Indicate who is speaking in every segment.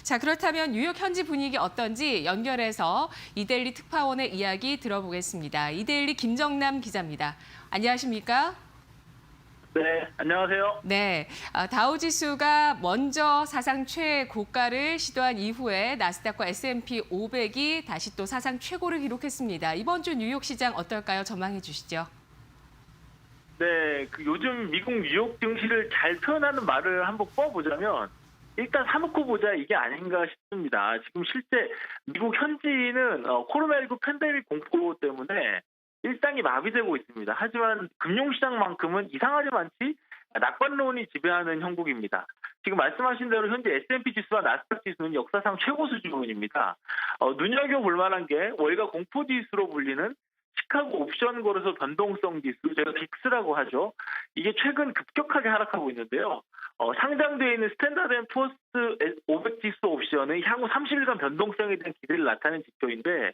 Speaker 1: 자, 그렇다면 뉴욕 현지 분위기 어떤지 연결해서 이데일리 특파원의 이야기 들어보겠습니다. 이데일리 김정남 기자입니다. 안녕하십니까?
Speaker 2: 네, 안녕하세요.
Speaker 1: 네, 다우지수가 먼저 사상 최고가를 시도한 이후에 나스닥과 S&P 500이 다시 또 사상 최고를 기록했습니다. 이번 주 뉴욕 시장 어떨까요? 전망해 주시죠.
Speaker 2: 네, 요즘 미국 뉴욕 증시를 잘 표현하는 말을 한번 뽑아보자면 일단 사놓고 보자 이게 아닌가 싶습니다. 지금 실제 미국 현지는 코로나19 팬데믹 공포 때문에 일상이 마비되고 있습니다. 하지만 금융시장만큼은 이상하지 않지 낙관론이 지배하는 형국입니다. 지금 말씀하신 대로 현재 S&P 지수와 나스닥 지수는 역사상 최고 수준입니다. 눈여겨볼 만한 게 월가 공포지수로 불리는 시카고 옵션 거래소 변동성 지수, 제가 빅스라고 하죠. 이게 최근 급격하게 하락하고 있는데요. 상장되어 있는 스탠다드 앤 푸어스 500 지수 옵션은 향후 30일간 변동성에 대한 기대를 나타내는 지표인데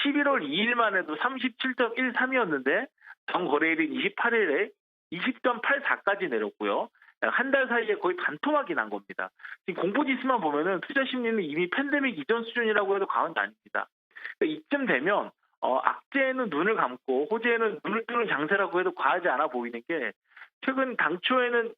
Speaker 2: 11월 2일만 해도 37.13이었는데 전 거래일인 28일에 20.84까지 내렸고요. 한 달 사이에 거의 반토막이 난 겁니다. 지금 공포지수만 보면은 투자 심리는 이미 팬데믹 이전 수준이라고 해도 과언이 아닙니다. 그러니까 이쯤 되면 악재에는 눈을 감고 호재에는 눈을 뜨는 장세라고 해도 과하지 않아 보이는 게 최근 당초에는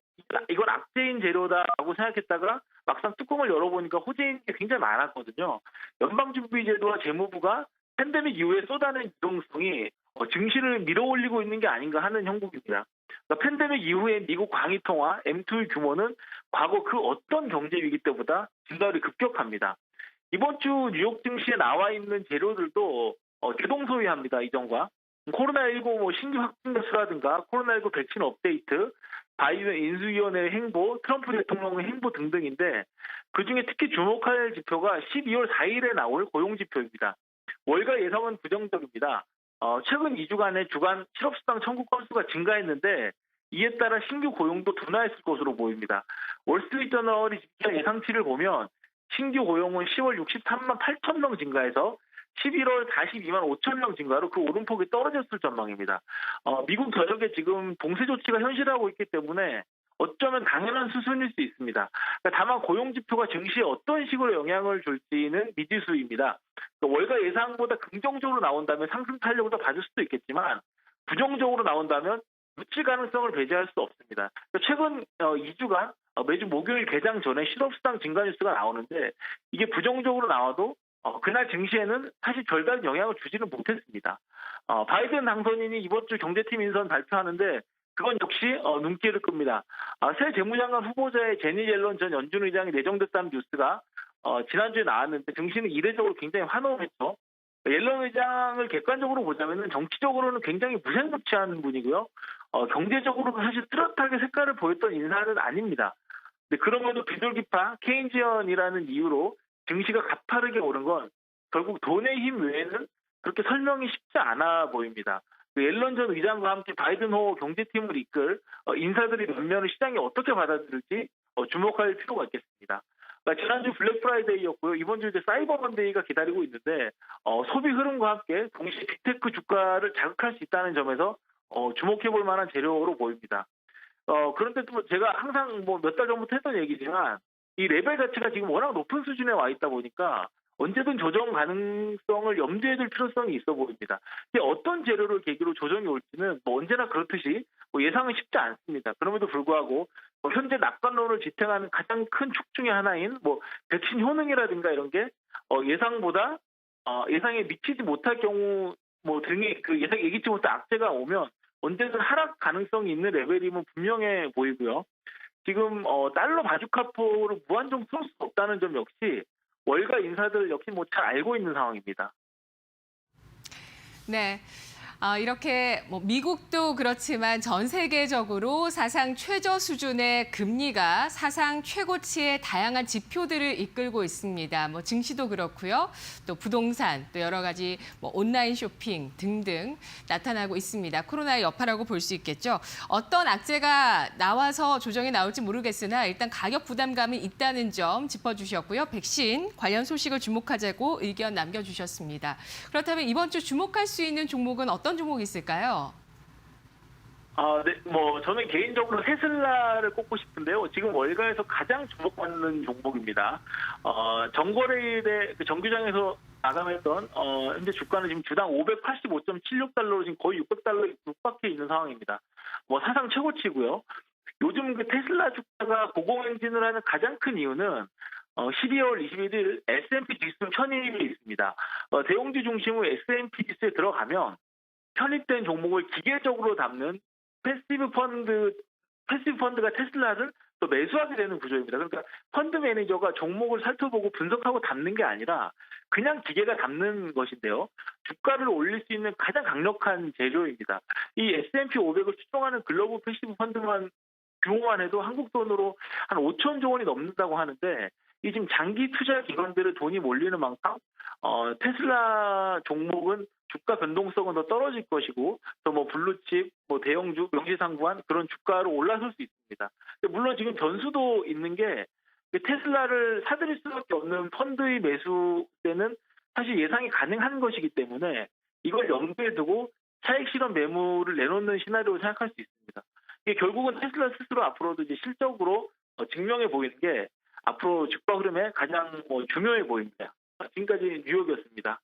Speaker 2: 이건 악재인 재료다라고 생각했다가 막상 뚜껑을 열어보니까 호재인 게 굉장히 많았거든요. 연방준비제도와 재무부가 팬데믹 이후에 쏟아낸 유동성이 증시를 밀어올리고 있는 게 아닌가 하는 형국입니다. 그러니까 팬데믹 이후에 미국 광의통화 M2의 규모는 과거 그 어떤 경제 위기 때보다 증가율이 급격합니다. 이번 주 뉴욕 증시에 나와 있는 재료들도 대동소이합니다. 이전과 코로나19 신규 확진자 수라든가 코로나19 백신 업데이트, 바이든 인수위원회 행보, 트럼프 대통령의 행보 등등인데 그중에 특히 주목할 지표가 12월 4일에 나올 고용지표입니다. 월가 예상은 부정적입니다. 최근 2주간의 주간 실업수당 청구 건수가 증가했는데 이에 따라 신규 고용도 둔화했을 것으로 보입니다. 월스트리트저널이 집계한 예상치를 보면 신규 고용은 10월 63만 8천 명 증가해서 11월 42만 5천 명 증가로 그 오름폭이 떨어졌을 전망입니다. 미국 전역에 지금 봉쇄 조치가 현실화하고 있기 때문에 어쩌면 당연한 수순일 수 있습니다. 그러니까 다만 고용지표가 증시에 어떤 식으로 영향을 줄지는 미지수입니다. 그러니까 월가 예상보다 긍정적으로 나온다면 상승 탄력을 더 받을 수도 있겠지만 부정적으로 나온다면 묻힐 가능성을 배제할 수 없습니다. 그러니까 최근 2주간 매주 목요일 개장 전에 실업수당 증가 뉴스가 나오는데 이게 부정적으로 나와도 그날 증시에는 사실 별다른 영향을 주지는 못했습니다. 바이든 당선인이 이번 주 경제팀 인선 발표하는데 그건 역시 눈길을 끕니다. 새 재무장관 후보자의 제니 옐런 전 연준 의장이 내정됐다는 뉴스가 지난주에 나왔는데 증시는 이례적으로 굉장히 환호했죠. 옐런 의장을 객관적으로 보자면 정치적으로는 굉장히 무색무취한 분이고요. 경제적으로 사실 뚜렷하게 색깔을 보였던 인사는 아닙니다. 근데 그럼에도 비둘기파 케인지언이라는 이유로 증시가 가파르게 오른 건 결국 돈의 힘 외에는 그렇게 설명이 쉽지 않아 보입니다. 옐런 전 의장과 함께 바이든호 경제팀을 이끌 인사들이 면면을 시장이 어떻게 받아들일지 주목할 필요가 있겠습니다. 그러니까 지난주 블랙 프라이데이였고요. 이번 주 이제 사이버 먼데이가 기다리고 있는데 소비 흐름과 함께 동시에 빅테크 주가를 자극할 수 있다는 점에서 주목해볼 만한 재료로 보입니다. 그런데 또 제가 항상 몇 달 전부터 했던 얘기지만 이 레벨 자체가 지금 워낙 높은 수준에 와 있다 보니까 언제든 조정 가능성을 염두에 둘 필요성이 있어 보입니다. 어떤 재료를 계기로 조정이 올지는 언제나 그렇듯이 예상은 쉽지 않습니다. 그럼에도 불구하고 현재 낙관론을 지탱하는 가장 큰 축 중에 하나인 백신 효능이라든가 이런 게 예상보다 예상에 미치지 못할 경우 등의 그 예상에 예기치 못한 악재가 오면 언제든 하락 가능성이 있는 레벨임은 분명해 보이고요. 지금 달러 바주카포를 무한정 풀 수 없다는 점 역시 월가 인사들 역시 잘 알고 있는 상황입니다.
Speaker 1: 네. 이렇게 미국도 그렇지만 전 세계적으로 사상 최저 수준의 금리가 사상 최고치의 다양한 지표들을 이끌고 있습니다. 증시도 그렇고요. 또 부동산, 또 여러 가지 온라인 쇼핑 등등 나타나고 있습니다. 코로나의 여파라고 볼 수 있겠죠. 어떤 악재가 나와서 조정이 나올지 모르겠으나 일단 가격 부담감이 있다는 점 짚어주셨고요. 백신 관련 소식을 주목하자고 의견 남겨주셨습니다. 그렇다면 이번 주 주목할 수 있는 종목은 어떤 종목이 있을까요?
Speaker 2: 네. 저는 개인적으로 테슬라를 꼽고 싶은데요. 지금 월가에서 가장 주목받는 종목입니다. 정거래일에 그 정규장에서 마감했던 현재 주가는 지금 주당 585.76달러로 지금 거의 600달러 육박해 있는 상황입니다. 사상 최고치고요. 요즘 그 테슬라 주가가 고공행진을 하는 가장 큰 이유는 12월 21일 S&P 지수 편입이 있습니다. 대형주 중심의 S&P 지수에 들어가면 편입된 종목을 기계적으로 담는 패시브 펀드가 테슬라를 또 매수하게 되는 구조입니다. 그러니까 펀드 매니저가 종목을 살펴보고 분석하고 담는 게 아니라 그냥 기계가 담는 것인데요. 주가를 올릴 수 있는 가장 강력한 재료입니다. 이 S&P 500을 추종하는 글로벌 패시브 펀드만 규모만 해도 한국 돈으로 한 5천조 원이 넘는다고 하는데 이 지금 장기 투자 기관들의 돈이 몰리는 만큼 테슬라 종목은 주가 변동성은 더 떨어질 것이고 또 블루칩, 대형주, 명시상부한 그런 주가로 올라설 수 있습니다. 물론 지금 변수도 있는 게 테슬라를 사들일 수밖에 없는 펀드의 매수 때는 사실 예상이 가능한 것이기 때문에 이걸 염두에 두고 차익 실현 매물을 내놓는 시나리오를 생각할 수 있습니다. 이게 결국은 테슬라 스스로 앞으로도 이제 실적으로 증명해 보이는 게 앞으로 주가 흐름에 가장 중요해 보입니다. 지금까지 뉴욕이었습니다.